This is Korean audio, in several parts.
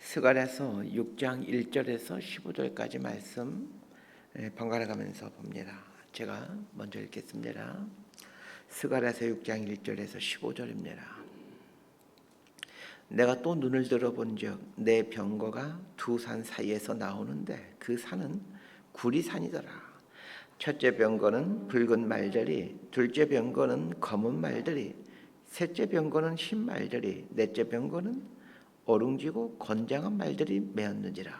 스가랴서 6장 1절에서 15절까지 말씀 번갈아 가면서 봅니다. 제가 먼저 읽겠습니다. 스가랴서 6장 1절에서 15절입니다. 내가 또 눈을 들어본즉 내 병거가 두 산 사이에서 나오는데 그 산은 구리산이더라. 첫째 병거는 붉은 말들이, 둘째 병거는 검은 말들이, 셋째 병거는 흰 말들이, 넷째 병거는 어룽지고 건장한 말들이 메었느니라.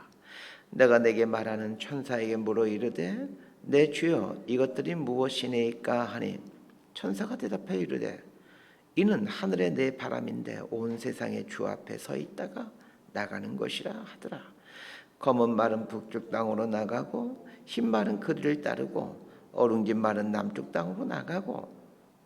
내가 내게 말하는 천사에게 물어 이르되 내 주여 이것들이 무엇이니까 하니 천사가 대답하여 이르되 이는 하늘의 내 바람인데 온 세상의 주 앞에 서 있다가 나가는 것이라 하더라. 검은 말은 북쪽 땅으로 나가고 흰 말은 그들을 따르고 어룽진 말은 남쪽 땅으로 나가고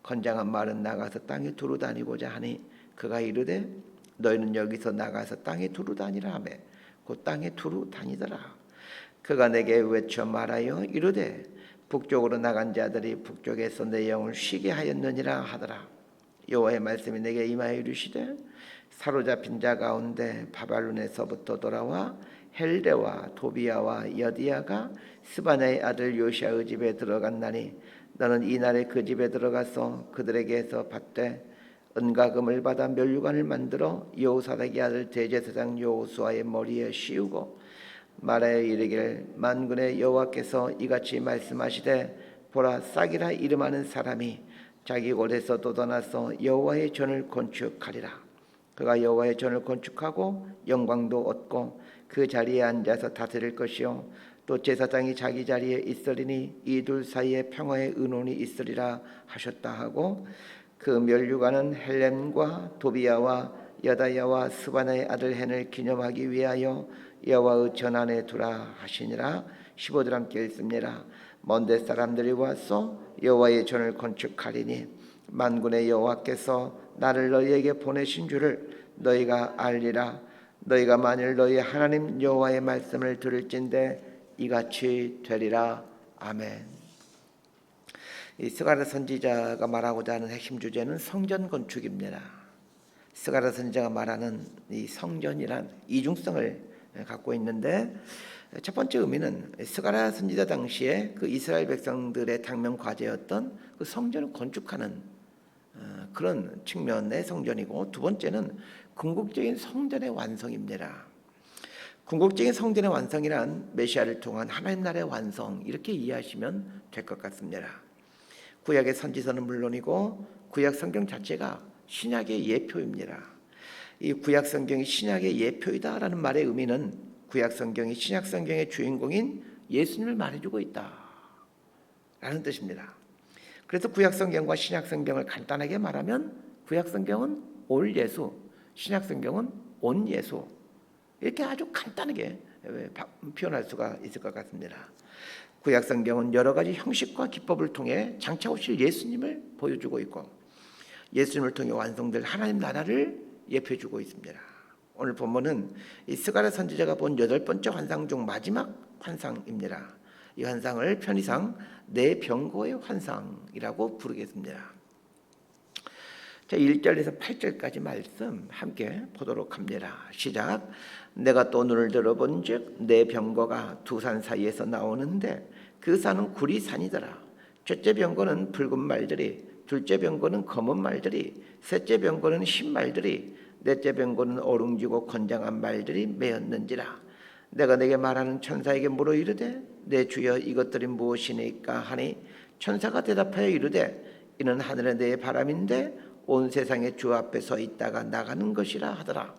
건장한 말은 나가서 땅에 두루 다니고자 하니 그가 이르되 너희는 여기서 나가서 땅에 두루 다니라 하매 곧 땅에 두루 다니더라. 그가 내게 외쳐 말하여 이르되 북쪽으로 나간 자들이 북쪽에서 내 영을 쉬게 하였느니라 하더라. 여호와의 말씀이 내게 임하여 이르시되 사로잡힌 자 가운데 바벨론에서부터 돌아와 헬레와 도비야와 여디야가 스바냐의 아들 요시아의 집에 들어갔나니 너는 이날에 그 집에 들어가서 그들에게서 받되 은과 금을 받아 면류관을 만들어 여호사닥의 아들 대제사장 여호수아의 머리에 씌우고 말하여 이르기를 만군의 여호와께서 이같이 말씀하시되 보라 싹이라 이름하는 사람이 자기 곳에서 돋아나서 여호와의 전을 건축하리라. 그가 여호와의 전을 건축하고 영광도 얻고 그 자리에 앉아서 다스릴 것이요 또 제사장이 자기 자리에 있으리니 이 둘 사이에 평화의 의논이 있으리라 하셨다 하고 그 면류관은 헬렘과 도비야와 여다야와 스바나의 아들 헨을 기념하기 위하여 여호와의 전 안에 두라 하시니라. 15절 함께 읽습니다. 먼데 사람들이 와서 여호와의 전을 건축하리니 만군의 여호와께서 나를 너희에게 보내신 줄을 너희가 알리라. 너희가 만일 너희 하나님 여호와의 말씀을 들을진대 이같이 되리라. 아멘. 이 스가랴 선지자가 말하고자 하는 핵심 주제는 성전 건축입니다. 스가랴 선지자가 말하는 이 성전이란 이중성을 갖고 있는데 첫 번째 의미는 스가랴 선지자 당시에 그 이스라엘 백성들의 당면 과제였던 그 성전을 건축하는 그런 측면의 성전이고, 두 번째는 궁극적인 성전의 완성입니다. 궁극적인 성전의 완성이란 메시아를 통한 하나님 나라의 완성, 이렇게 이해하시면 될 것 같습니다. 구약의 선지서는 물론이고 구약 성경 자체가 신약의 예표입니다. 이 구약 성경이 신약의 예표이다라는 말의 의미는 구약 성경이 신약 성경의 주인공인 예수님을 말해주고 있다라는 뜻입니다. 그래서 구약 성경과 신약 성경을 간단하게 말하면 구약 성경은 올 예수, 신약 성경은 온 예수, 이렇게 아주 간단하게 표현할 수가 있을 것 같습니다. 구약 성경은 여러 가지 형식과 기법을 통해 장차 오실 예수님을 보여주고 있고 예수님을 통해 완성될 하나님 나라를 예표해주고 있습니다. 오늘 본문은 이 스가랴 선지자가 본 8번째 환상 중 마지막 환상입니다. 이 환상을 편의상 내 병거의 환상이라고 부르겠습니다. 자, 1절에서 8절까지 말씀 함께 보도록 합니다. 시작. 내가 또 눈을 들어본즉 내 병거가 두 산 사이에서 나오는데 그 산은 구리산이더라. 첫째 병거는 붉은 말들이, 둘째 병거는 검은 말들이, 셋째 병거는 흰 말들이, 넷째 병거는 어룽지고 건장한 말들이 메었는지라. 내가 내게 말하는 천사에게 물어 이르되 내 주여 이것들이 무엇이니까 하니 천사가 대답하여 이르되 이는 하늘의 내 바람인데 온 세상의 주 앞에 서 있다가 나가는 것이라 하더라.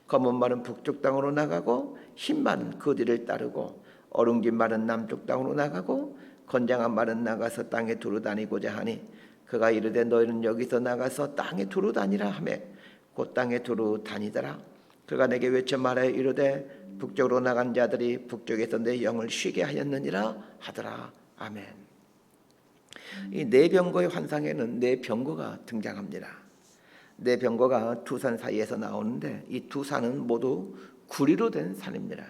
검은 말은 북쪽 땅으로 나가고 흰 말은 그 뒤를 따르고 어룽진 말은 남쪽 땅으로 나가고 건장한 말은 나가서 땅에 두루 다니고자 하니 그가 이르되 너희는 여기서 나가서 땅에 두루 다니라 하매 곧 땅에 두루 다니더라. 그가 내게 외쳐 말하여 이르되 북쪽으로 나간 자들이 북쪽에서 내 영을 쉬게 하였느니라 하더라. 아멘. 이 네 병거의 환상에는 네 병거가 등장합니다. 네 병거가 두 산 사이에서 나오는데 이 두 산은 모두 구리로 된 산입니다.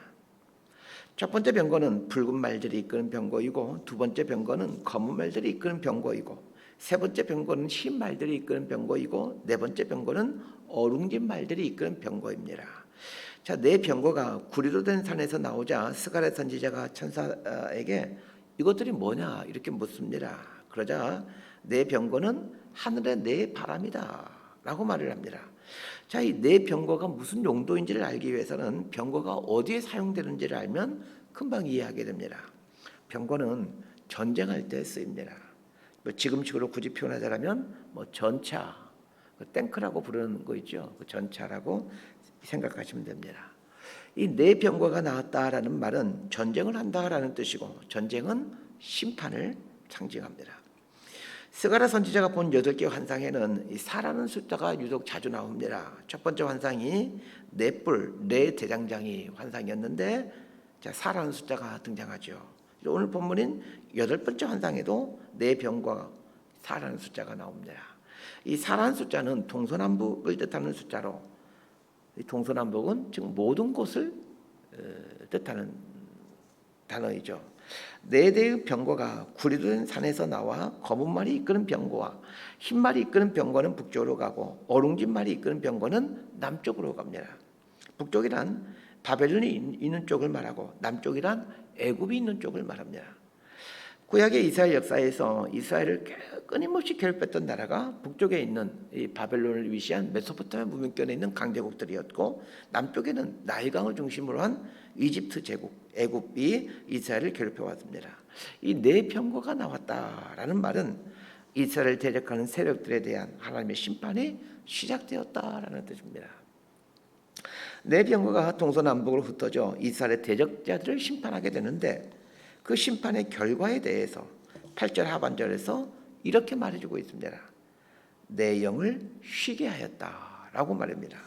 첫 번째 병거는 붉은 말들이 이끄는 병거이고, 두 번째 병거는 검은 말들이 이끄는 병거이고, 세 번째 병거는 흰 말들이 이끄는 병거이고, 네 번째 병거는 어룽진 말들이 이끄는 병거입니다. 자, 네 병거가 구리로 된 산에서 나오자 스가랴 선지자가 천사에게 이것들이 뭐냐 이렇게 묻습니다. 그러자 네 병거는 하늘의 네 바람이다 라고 말을 합니다. 자, 이 네 병거가 무슨 용도인지를 알기 위해서는 병거가 어디에 사용되는지를 알면 금방 이해하게 됩니다. 병거는 전쟁할 때 쓰입니다. 지금식으로 굳이 표현하자면 전차, 탱크라고 부르는 거 있죠. 전차라고 생각하시면 됩니다. 이 네 병거가 나왔다라는 말은 전쟁을 한다라는 뜻이고, 전쟁은 심판을 상징합니다. 스가랴 선지자가 본 8개 환상에는 이 사라는 숫자가 유독 자주 나옵니다. 첫 번째 환상이 네 뿔, 네 대장장이 환상이었는데, 자, 사라는 숫자가 등장하죠. 오늘 본문인 8번째 환상에도 네 병과 사라는 숫자가 나옵니다. 이 사라는 숫자는 동서남북을 뜻하는 숫자로, 이 동서남북은 즉 모든 곳을 뜻하는 단어이죠. 네 대의 병거가 구리로 된 산에서 나와 검은 말이 이끄는 병거와 흰 말이 이끄는 병거는 북쪽으로 가고 어룽진 말이 이끄는 병거는 남쪽으로 갑니다. 북쪽이란 바벨론이 있는 쪽을 말하고 남쪽이란 애굽이 있는 쪽을 말합니다. 구약의 이스라엘 역사에서 이스라엘을 끊임없이 괴롭혔던 나라가 북쪽에 있는 이 바벨론을 위시한 메소포타미아 문명권에 있는 강대국들이었고, 남쪽에는 나일강을 중심으로 한 이집트 제국, 애굽이 이스라엘을 괴롭혀왔습니다. 이 네 병거가 나왔다라는 말은 이스라엘을 대적하는 세력들에 대한 하나님의 심판이 시작되었다라는 뜻입니다. 네 병거가 동서남북으로 흩어져 이스라엘의 대적자들을 심판하게 되는데, 그 심판의 결과에 대해서 8절 하반절에서 이렇게 말해주고 있습니다. 내 영을 쉬게 하였다라고 말합니다.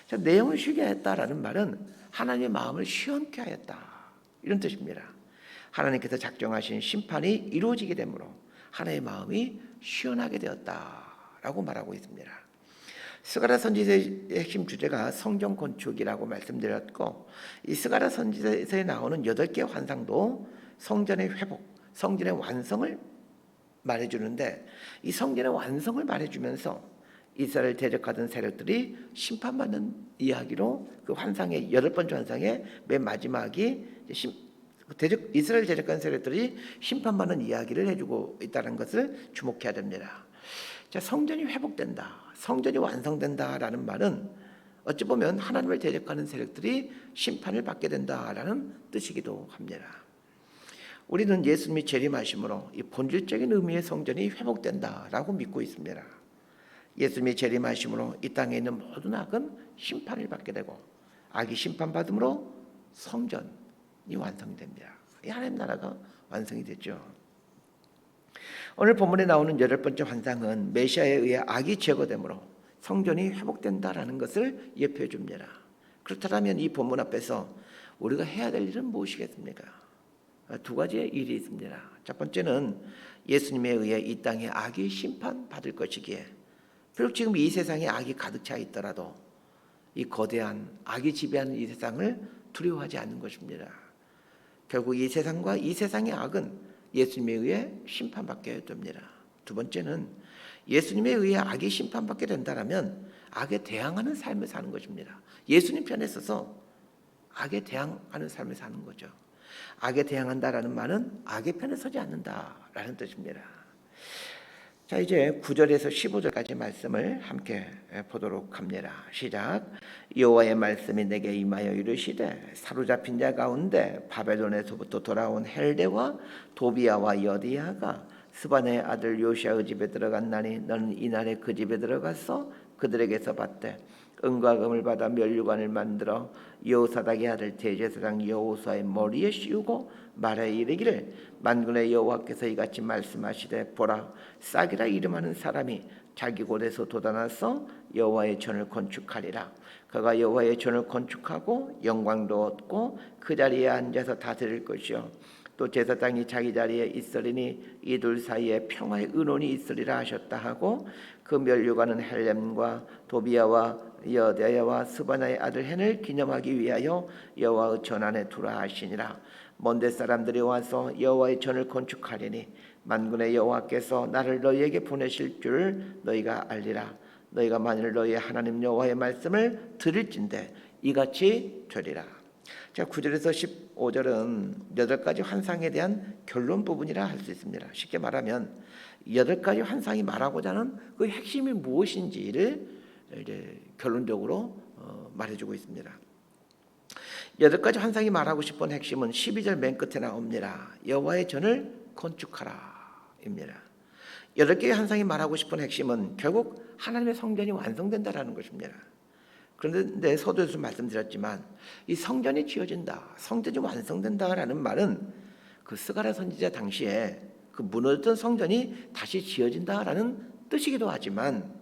자, 내 영을 쉬게 하였다라는 말은 하나님의 마음을 시원케 하였다, 이런 뜻입니다. 하나님께서 작정하신 심판이 이루어지게 되므로 하나님의 마음이 시원하게 되었다라고 말하고 있습니다. 스가랴 선지서의 핵심 주제가 성전 건축이라고 말씀드렸고, 이 스가랴 선지서에 나오는 8개의 환상도 성전의 회복, 성전의 완성을 말해주는데, 이 성전의 완성을 말해주면서 이스라엘을 대적하던 세력들이 심판받는 이야기로 그 환상의 8번째 환상의 맨 마지막이 이스라엘 대적하는 세력들이 심판받는 이야기를 해주고 있다는 것을 주목해야 됩니다. 자, 성전이 회복된다, 성전이 완성된다라는 말은 어찌 보면 하나님을 대적하는 세력들이 심판을 받게 된다라는 뜻이기도 합니다. 우리는 예수님이 재림하심으로 이 본질적인 의미의 성전이 회복된다라고 믿고 있습니다. 예수님이 재림하심으로 이 땅에 있는 모든 악은 심판을 받게 되고, 악이 심판받음으로 성전이 완성이 됩니다. 이 하나님 나라가 완성이 됐죠. 오늘 본문에 나오는 8번째 환상은 메시아에 의해 악이 제거되므로 성전이 회복된다라는 것을 예표해 줍니다. 그렇다면 이 본문 앞에서 우리가 해야 될 일은 무엇이겠습니까? 두 가지의 일이 있습니다. 첫 번째는 예수님에 의해 이 땅에 악이 심판받을 것이기에, 비록 지금 이 세상에 악이 가득 차 있더라도 이 거대한 악이 지배하는 이 세상을 두려워하지 않는 것입니다. 결국 이 세상과 이 세상의 악은 예수님에 의해 심판받게 됩니다. 두 번째는 예수님에 의해 악이 심판받게 된다면 악에 대항하는 삶을 사는 것입니다. 예수님 편에 서서 악에 대항하는 삶을 사는 거죠. 악에 대항한다라는 말은 악의 편에 서지 않는다라는 뜻입니다. 자, 이제 9절에서 15절까지 말씀을 함께 보도록 합니다. 시작. 여호와의 말씀이 내게 임하여 이르시되, 사로잡힌 자 가운데 바벨론에서부터 돌아온 헬데와 도비아와 여디아가 스바네의 아들 요시아의 집에 들어갔나니 너는 이날에 그 집에 들어가서 그들에게서 받되 은과 금을 받아 면류관을 만들어 여호사닥의 아들 대제사장 여호수아의 머리에 씌우고 말하여 이르기를, 만군의 여호와께서 이같이 말씀하시되, 보라, 싹이라 이름하는 사람이 자기 곳에서 돋아나서 여호와의 전을 건축하리라. 그가 여호와의 전을 건축하고 영광도 얻고 그 자리에 앉아서 다스릴 것이요, 또 제사장이 자기 자리에 있으리니 이 둘 사이에 평화의 의논이 있으리라 하셨다 하고, 그 면류관은 헬렘과 도비아와 여대야와 스바나의 아들 헨을 기념하기 위하여 여호와의 전 안에 두라 하시니라. 먼데 사람들이 와서 여호와의 전을 건축하리니 만군의 여호와께서 나를 너희에게 보내실 줄 너희가 알리라. 너희가 만일 너희의 하나님 여호와의 말씀을 들을진대 이같이 되리라. 자, 9절에서 15절은 8가지 환상에 대한 결론 부분이라 할 수 있습니다. 쉽게 말하면 8가지 환상이 말하고자 하는 그 핵심이 무엇인지를 이제 결론적으로 말해주고 있습니다. 8가지 환상이 말하고 싶은 핵심은 12절 맨 끝에 나옵니다. 여호와의 전을 건축하라 입니다. 8개의 환상이 말하고 싶은 핵심은 결국 하나님의 성전이 완성된다라는 것입니다. 그런데 서두에서 말씀드렸지만 이 성전이 지어진다, 성전이 완성된다라는 말은 그 스가랴 선지자 당시에 그 무너졌던 성전이 다시 지어진다라는 뜻이기도 하지만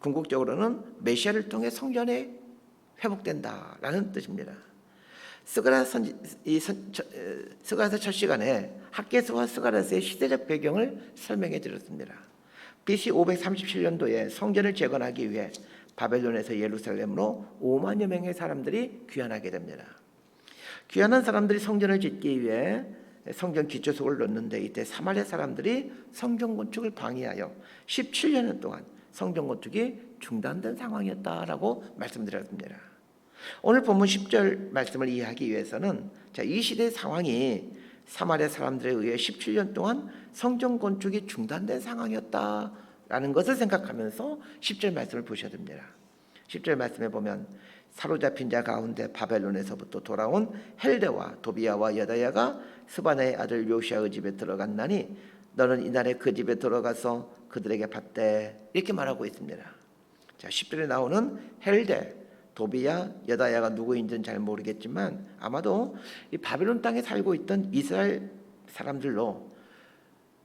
궁극적으로는 메시아를 통해 성전이 회복된다라는 뜻입니다. 스가랴서 첫 시간에 학개서와 스가랴서의 시대적 배경을 설명해 드렸습니다. BC 537년도에 성전을 재건하기 위해 바벨론에서 예루살렘으로 5만여 명의 사람들이 귀환하게 됩니다. 귀환한 사람들이 성전을 짓기 위해 성전 기초석을 놓는데 이때 사마리아 사람들이 성전 건축을 방해하여 17년 동안 성전 건축이 중단된 상황이었다라고 말씀드렸습니다. 오늘 본문 10절 말씀을 이해하기 위해서는 이 시대의 상황이 사마리아 사람들에 의해 17년 동안 성전 건축이 중단된 상황이었다라는 것을 생각하면서 10절 말씀을 보셔야 됩니다. 10절 말씀에 보면 사로잡힌 자 가운데 바벨론에서부터 돌아온 헬데와 도비야와 여다야가 스바나의 아들 요시아의 집에 들어갔나니 너는 이날에 그 집에 들어가서 그들에게 받되 이렇게 말하고 있습니다. 자, 10절에 나오는 헬데, 도비야, 여다야가 누구인지는 잘 모르겠지만 아마도 이 바벨론 땅에 살고 있던 이스라엘 사람들로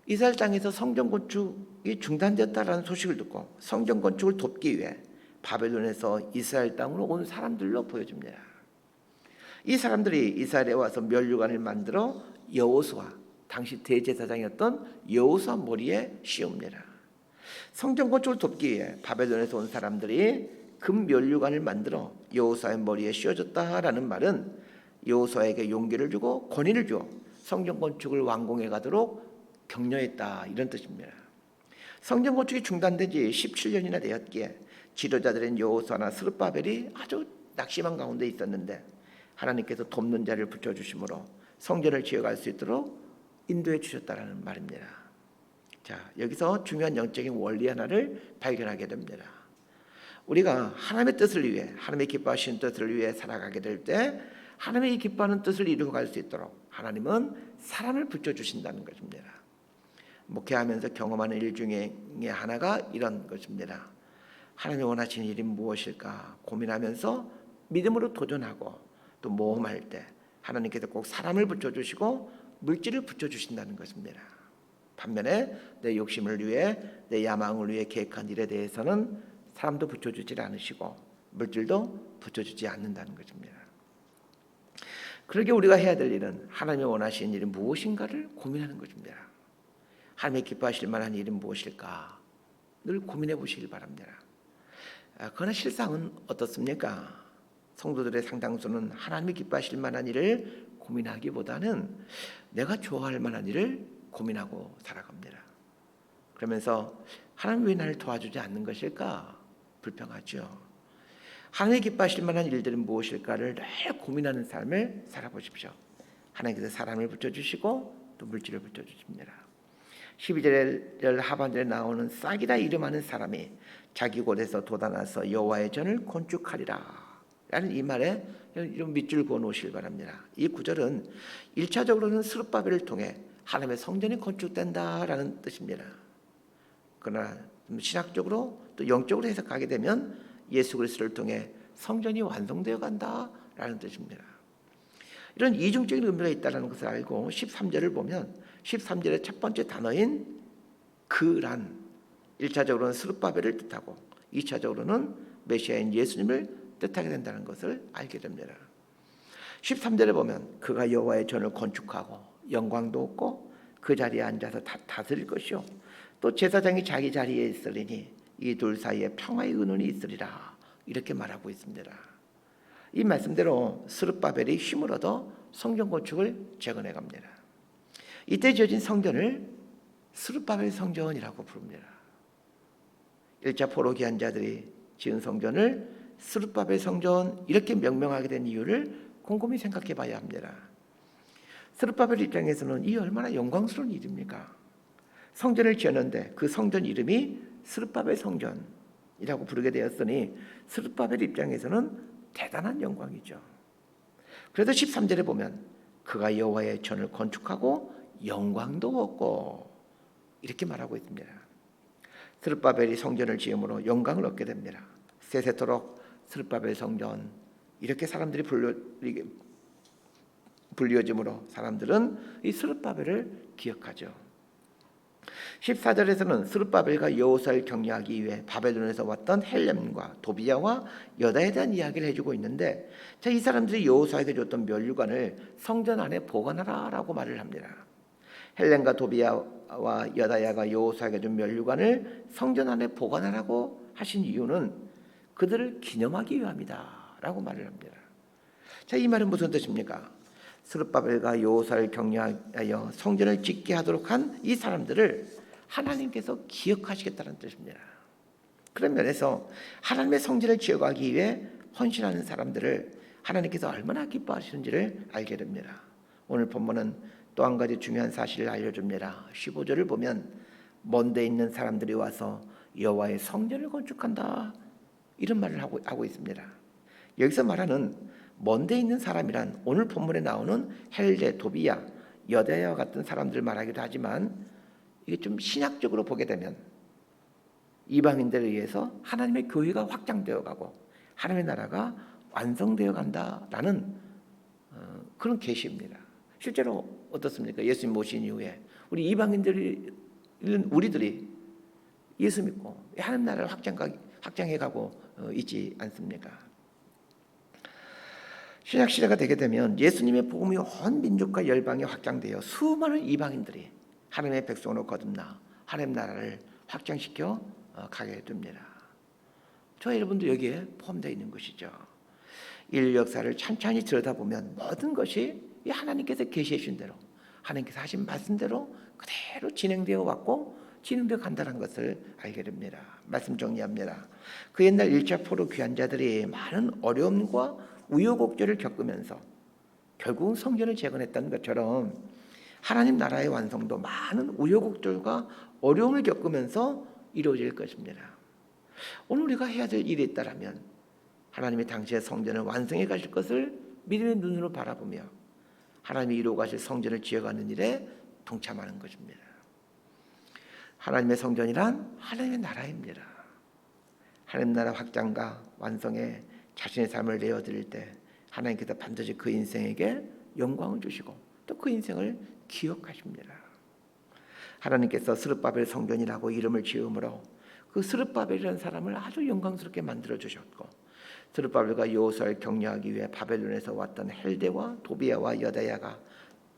이스라엘 땅에서 성전 건축이 중단되었다라는 소식을 듣고 성전 건축을 돕기 위해 바벨론에서 이스라엘 땅으로 온 사람들로 보여집니다. 이 사람들이 이스라엘에 와서 면류관을 만들어 여호수아, 당시 대제사장이었던 여호수아 머리에 씌웁니다. 성전 건축을 돕기 위해 바벨론에서 온 사람들이 금 면류관을 만들어 여호수아의 머리에 씌워줬다라는 말은 여호수아에게 용기를 주고 권위를 주어 성전 건축을 완공해 가도록 격려했다, 이런 뜻입니다. 성전 건축이 중단된 지 17년이나 되었기에 지도자들인 여호수아나 스룹바벨이 아주 낙심한 가운데 있었는데 하나님께서 돕는 자를 붙여주심으로 성전을 지어갈 수 있도록 인도해 주셨다는 말입니다. 자, 여기서 중요한 영적인 원리 하나를 발견하게 됩니다. 우리가 하나님의 뜻을 위해, 하나님의 기뻐하시는 뜻을 위해 살아가게 될 때 하나님의 기뻐하는 뜻을 이루어갈 수 있도록 하나님은 사람을 붙여주신다는 것입니다. 목회하면서 경험하는 일 중에 하나가 이런 것입니다. 하나님이 원하시는 일이 무엇일까 고민하면서 믿음으로 도전하고 또 모험할 때 하나님께서 꼭 사람을 붙여주시고 물질을 붙여주신다는 것입니다. 반면에 내 욕심을 위해, 내 야망을 위해 계획한 일에 대해서는 사람도 붙여주지 않으시고 물질도 붙여주지 않는다는 것입니다. 그러게 우리가 해야 될 일은 하나님이 원하시는 일이 무엇인가를 고민하는 것입니다. 하나님이 기뻐하실 만한 일은 무엇일까 늘 고민해 보시길 바랍니다. 그러나 실상은 어떻습니까? 성도들의 상당수는 하나님이 기뻐하실 만한 일을 고민하기보다는 내가 좋아할 만한 일을 고민하고 살아갑니다. 그러면서 하나님 왜 나를 도와주지 않는 것일까? 불평하죠. 하나님이 기뻐하실 만한 일들은 무엇일까를 늘 고민하는 삶을 살아보십시오. 하나님께서 사람을 붙여주시고 또 물질을 붙여주십니다. 12절 하반절에 나오는 싹이라 이름하는 사람이 자기 곳에서 돋아나서 여호와의 전을 건축하리라 라는 이 말에 좀 밑줄 그어 놓으시길 바랍니다. 이 구절은 1차적으로는 스룹바벨을 통해 하나님의 성전이 건축된다라는 뜻입니다. 그러나 신학적으로 또 영적으로 해석하게 되면 예수 그리스도를 통해 성전이 완성되어 간다라는 뜻입니다. 이런 이중적인 의미가 있다는 것을 알고 13절을 보면 13절의 첫 번째 단어인 그란 1차적으로는 스룹바벨을 뜻하고 2차적으로는 메시아인 예수님을 뜻하게 된다는 것을 알게 됩니다. 13절에 보면 그가 여호와의 전을 건축하고 영광도 얻고 그 자리에 앉아서 다스릴 것이요 또 제사장이 자기 자리에 있으리니 이 둘 사이에 평화의 은원이 있으리라 이렇게 말하고 있습니다. 이 말씀대로 스룹바벨이 힘을 얻어 성전 건축을 재건해 갑니다. 이때 지어진 성전을 스룹바벨 성전이라고 부릅니다. 1차 포로 귀환자들이 지은 성전을 스룹바벨 성전 이렇게 명명하게 된 이유를 곰곰이 생각해 봐야 합니다. 스룹바벨 입장에서는 이 얼마나 영광스러운 일입니까? 성전을 지었는데 그 성전 이름이 스룹바벨 성전이라고 부르게 되었으니 스룹바벨 입장에서는 대단한 영광이죠. 그래서 13절에 보면 그가 여호와의 전을 건축하고 영광도 얻고 이렇게 말하고 있습니다. 스룹바벨이 성전을 지음으로 영광을 얻게 됩니다. 세세토록 스룹바벨 성전 이렇게 사람들이 불리어짐으로 사람들은 이 스룹바벨을 기억하죠. 14절에서는 스룹바벨과 여호수아를 격려하기 위해 바벨론에서 왔던 헬렘과 도비야와 여다에 대한 이야기를 해주고 있는데, 이 사람들이 여호수아에게 줬던 면류관을 성전 안에 보관하라라고 말을 합니다. 헬렘과 도비야와 여다야가 여호수아에게 준 면류관을 성전 안에 보관하라고 하신 이유는 그들을 기념하기 위함이다라고 말을 합니다. 이 말은 무슨 뜻입니까? 스룹바벨과 여호수아를 격려하여 성전을 짓게 하도록 한 이 사람들을 하나님께서 기억하시겠다는 뜻입니다. 그런 면에서 하나님의 성전을 지어가기 위해 헌신하는 사람들을 하나님께서 얼마나 기뻐하시는지를 알게 됩니다. 오늘 본문은 또 한 가지 중요한 사실을 알려줍니다. 15절을 보면 먼데 있는 사람들이 와서 여호와의 성전을 건축한다 이런 말을 하고 있습니다. 여기서 말하는 먼데 있는 사람이란 오늘 본문에 나오는 헬레, 도비야, 여다야와 같은 사람들을 말하기도 하지만 이게 좀 신학적으로 보게 되면 이방인들에 의해서 하나님의 교회가 확장되어 가고 하나님의 나라가 완성되어 간다라는 그런 계시입니다. 실제로 어떻습니까? 예수님 모신 이후에 우리 우리들이 예수 믿고 하나님 나라를 확장해 가고 있지 않습니까? 신약 시대가 되게 되면 예수님의 복음이 온 민족과 열방에 확장되어 수많은 이방인들이 하나님의 백성으로 거듭나 하나님 나라를 확장시켜 가게 됩니다. 저와 여러분도 여기에 포함되어 있는 것이죠. 인류 역사를 천천히 들여다보면 모든 것이 하나님께서 계시해 주신 대로 하나님께서 하신 말씀대로 그대로 진행되어 왔고 진행되어 간다는 것을 알게 됩니다. 말씀 정리합니다. 그 옛날 1차 포로 귀환자들이 많은 어려움과 우여곡절을 겪으면서 결국 성전을 재건했다는 것처럼 하나님 나라의 완성도 많은 우여곡절과 어려움을 겪으면서 이루어질 것입니다. 오늘 우리가 해야 될 일이 있다면 하나님이 당시의 성전을 완성해 가실 것을 믿음의 눈으로 바라보며 하나님이 이루어 가실 성전을 지어가는 일에 동참하는 것입니다. 하나님의 성전이란 하나님의 나라입니다. 하나님 나라 확장과 완성에 자신의 삶을 내어드릴 때 하나님께서 반드시 그 인생에게 영광을 주시고 또 그 인생을 기억하십니다. 하나님께서 스룹바벨 성전이라고 이름을 지음으로 그 스룹바벨이라는 사람을 아주 영광스럽게 만들어 주셨고, 스룹바벨과 여호수아를 격려하기 위해 바벨론에서 왔던 헬데와 도비야와 여다야가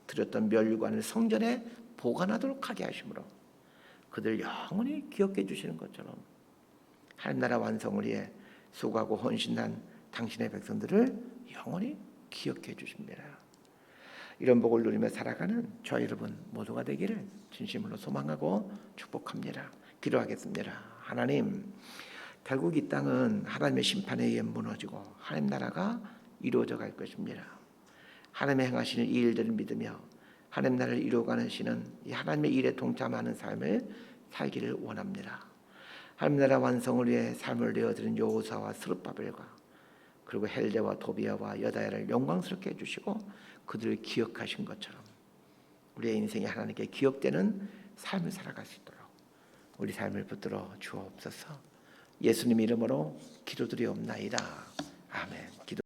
드렸던 면류관을 성전에 보관하도록 하게 하심으로 그들 영원히 기억해 주시는 것처럼 하나님 나라 완성을 위해 수고하고 헌신한 당신의 백성들을 영원히 기억해 주십니다. 이런 복을 누리며 살아가는 저와 여러분 모두가 되기를 진심으로 소망하고 축복합니다. 기도하겠습니다. 하나님, 결국 이 땅은 하나님의 심판에 의해 무너지고 하나님 나라가 이루어져 갈 것입니다. 하나님의 행하시는 이 일들을 믿으며 하나님 나라를 이루어가시는 이 하나님의 일에 동참하는 삶을 살기를 원합니다. 하나님 나라 완성을 위해 삶을 내어드린 여호수아와 스룹바벨과 그리고 헬데와 도비야와 여다야를 영광스럽게 해주시고 그들을 기억하신 것처럼 우리의 인생이 하나님께 기억되는 삶을 살아갈 수 있도록 우리 삶을 붙들어 주옵소서. 예수님 이름으로 기도드리옵나이다. 아멘.